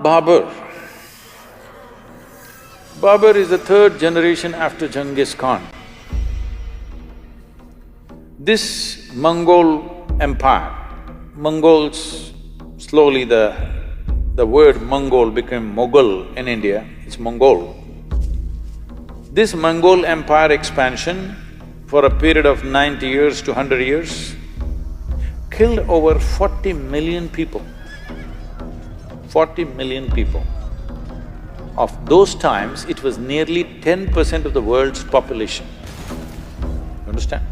Babur. Babur is the third generation after Genghis Khan. This Mongol empire, Mongols, slowly the word Mongol became Mughal in India, it's Mongol. This Mongol empire expansion for a period of 90 years to 100 years killed over 40 million people. 40 million people. Of those times, it was nearly 10% of the world's population. You understand?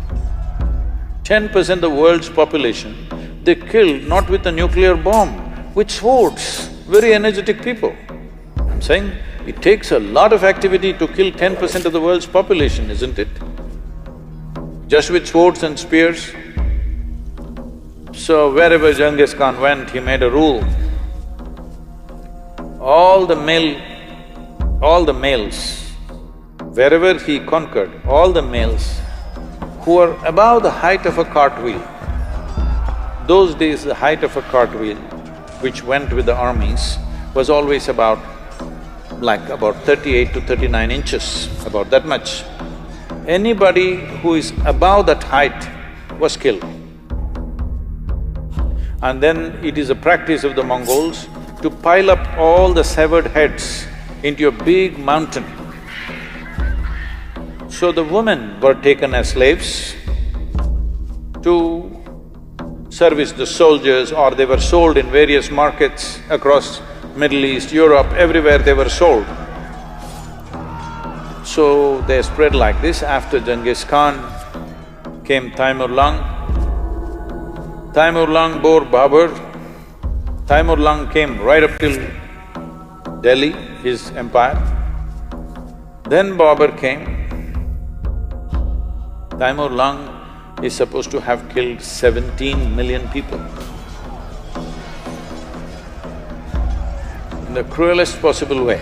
10% of the world's population, they killed not with a nuclear bomb, with swords, very energetic people. I'm saying, it takes a lot of activity to kill 10% of the world's population, isn't it? Just with swords and spears. So wherever Genghis Khan went, he made a rule. All the males, wherever he conquered, all the males who were above the height of a cartwheel. Those days, the height of a cartwheel, which went with the armies, was always about 38 to 39 inches, about that much. Anybody who is above that height was killed. And then it is a practice of the Mongols to pile up all the severed heads into a big mountain. So the women were taken as slaves to service the soldiers, or they were sold in various markets across Middle East, Europe, everywhere they were sold. So they spread like this. After Genghis Khan came Taimur Lung. Taimur Lung bore Babur. Taimur Lung came right up till Delhi, his empire. Then Babur came. Taimur Lung is supposed to have killed 17 million people. In the cruelest possible way.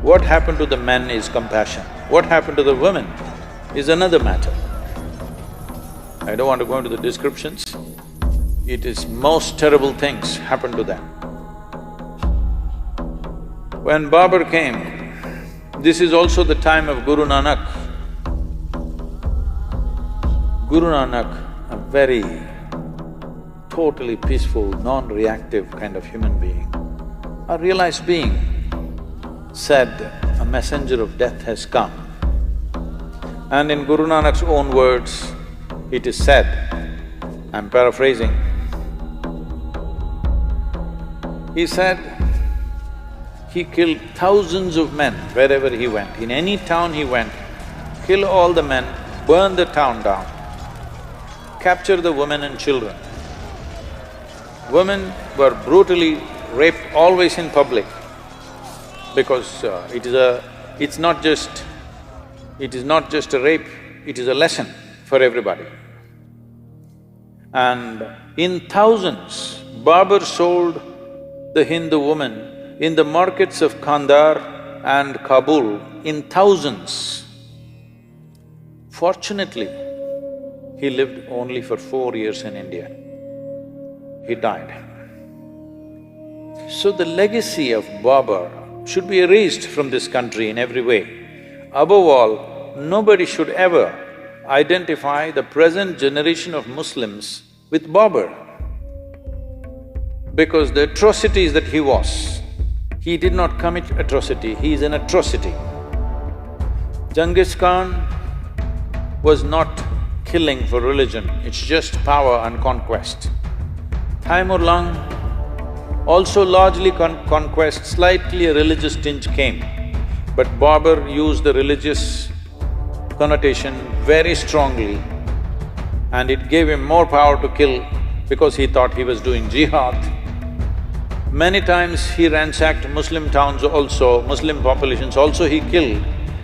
What happened to the men is compassion. What happened to the women is another matter. I don't want to go into the descriptions. It is most terrible things happened to them. When Babur came, this is also the time of Guru Nanak. Guru Nanak, a very totally peaceful, non-reactive kind of human being, a realized being, said, "A messenger of death has come." And in Guru Nanak's own words, it is said, I'm paraphrasing, he said, he killed thousands of men wherever he went. In any town he went, kill all the men, burn the town down, capture the women and children. Women were brutally raped always in public because it is not just a rape, it is a lesson for everybody. And in thousands, Babur sold the Hindu woman in the markets of Kandahar and Kabul in thousands. Fortunately, he lived only for 4 years in India. He died. So the legacy of Babur should be erased from this country in every way. Above all, nobody should ever identify the present generation of Muslims with Babur. Because the atrocities that he did not commit atrocity, he is an atrocity. Genghis Khan was not killing for religion, it's just power and conquest. Taimur Lung also largely conquest, slightly a religious tinge came. But Babur used the religious connotation very strongly, and it gave him more power to kill because he thought he was doing jihad. Many times he ransacked Muslim towns also, Muslim populations also he killed.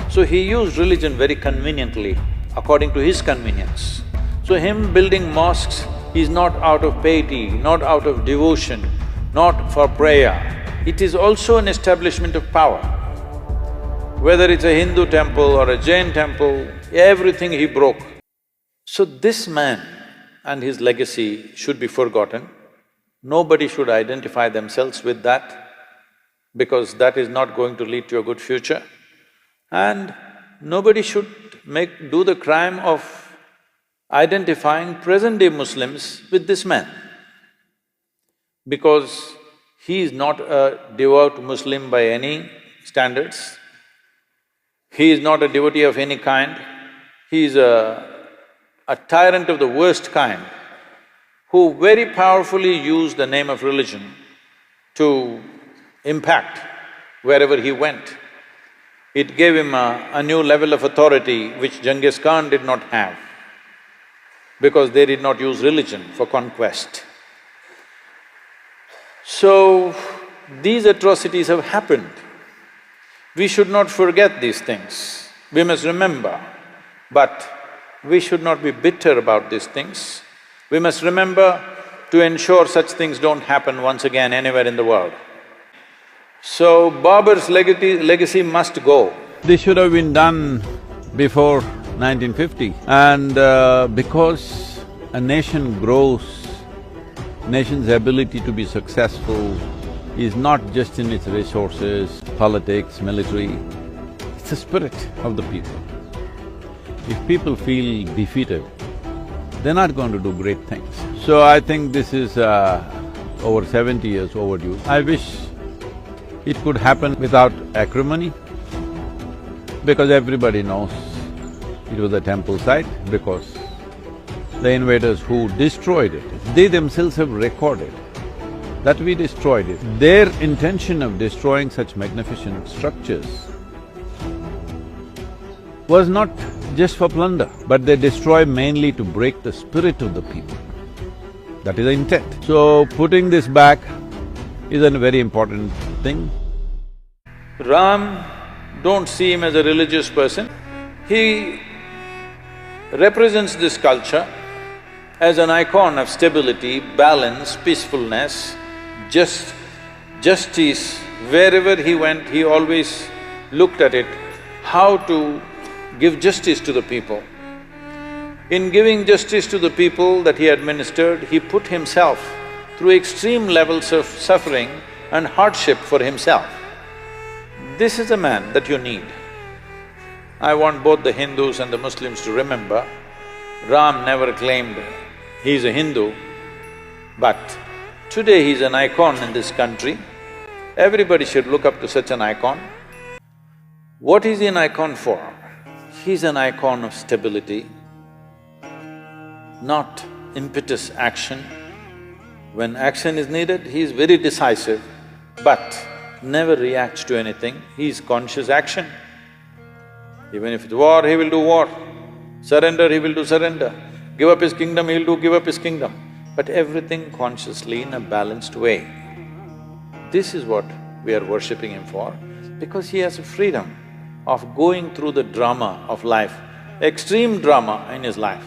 So he used religion very conveniently, according to his convenience. So him building mosques is not out of piety, not out of devotion, not for prayer. It is also an establishment of power. Whether it's a Hindu temple or a Jain temple, everything he broke. So this man and his legacy should be forgotten. Nobody should identify themselves with that, because that is not going to lead to a good future. And nobody should do the crime of identifying present-day Muslims with this man, because he is not a devout Muslim by any standards. He is not a devotee of any kind. He is a tyrant of the worst kind, who very powerfully used the name of religion to impact wherever he went. It gave him a new level of authority which Genghis Khan did not have, because they did not use religion for conquest. So, these atrocities have happened. We should not forget these things. We must remember, but we should not be bitter about these things. We must remember to ensure such things don't happen once again anywhere in the world. So, Babur's legacy must go. This should have been done before 1950, and because a nation grows, nation's ability to be successful is not just in its resources, politics, military, it's the spirit of the people. If people feel defeated, they're not going to do great things. So I think this is over 70 years overdue. I wish it could happen without acrimony, because everybody knows it was a temple site, because the invaders who destroyed it, they themselves have recorded that we destroyed it. Their intention of destroying such magnificent structures was not just for plunder, but they destroy mainly to break the spirit of the people. That is the intent. So, putting this back is a very important thing. Ram, don't see him as a religious person. He represents this culture as an icon of stability, balance, peacefulness, justice. Wherever he went, he always looked at it, how to give justice to the people. In giving justice to the people that he administered, he put himself through extreme levels of suffering and hardship for himself. This is a man that you need. I want both the Hindus and the Muslims to remember, Ram never claimed he is a Hindu, but today he is an icon in this country. Everybody should look up to such an icon. What is he an icon for? He's an icon of stability, not impetus action. When action is needed, he is very decisive, but never reacts to anything. He is conscious action. Even if it's war, he will do war. Surrender, he will do surrender. Give up his kingdom, he'll give up his kingdom. But everything consciously in a balanced way. This is what we are worshipping him for, because he has a freedom of going through the drama of life, extreme drama in his life.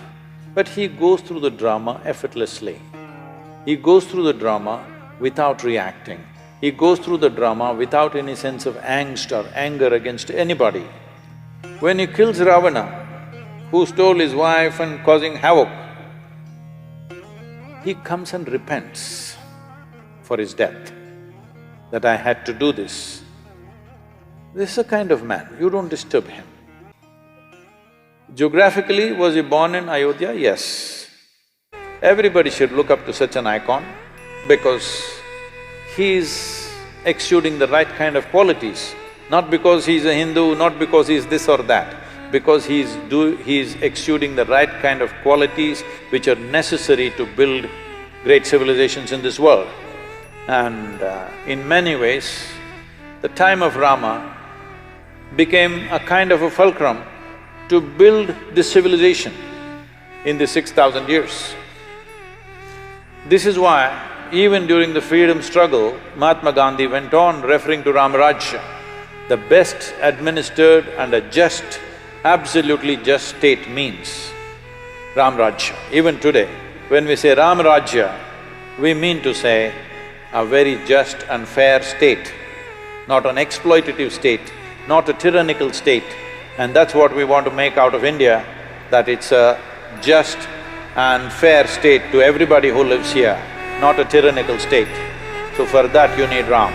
But he goes through the drama effortlessly. He goes through the drama without reacting. He goes through the drama without any sense of angst or anger against anybody. When he kills Ravana, who stole his wife and causing havoc, he comes and repents for his death, that I had to do this. This is a kind of man, you don't disturb him. Geographically, was he born in Ayodhya? Yes. Everybody should look up to such an icon, because he is exuding the right kind of qualities, not because he is a Hindu, not because he is this or that, because he is exuding the right kind of qualities which are necessary to build great civilizations in this world. And in many ways, the time of Rama became a kind of a fulcrum to build this civilization in the 6,000 years. This is why even during the freedom struggle, Mahatma Gandhi went on referring to Rama rajya, the best administered and a just, absolutely just state means Ram rajya. Even today, when we say Ram rajya, we mean to say a very just and fair state, not an exploitative state, not a tyrannical state. And that's what we want to make out of India, that it's a just and fair state to everybody who lives here. not a tyrannical state. So for that you need Ram.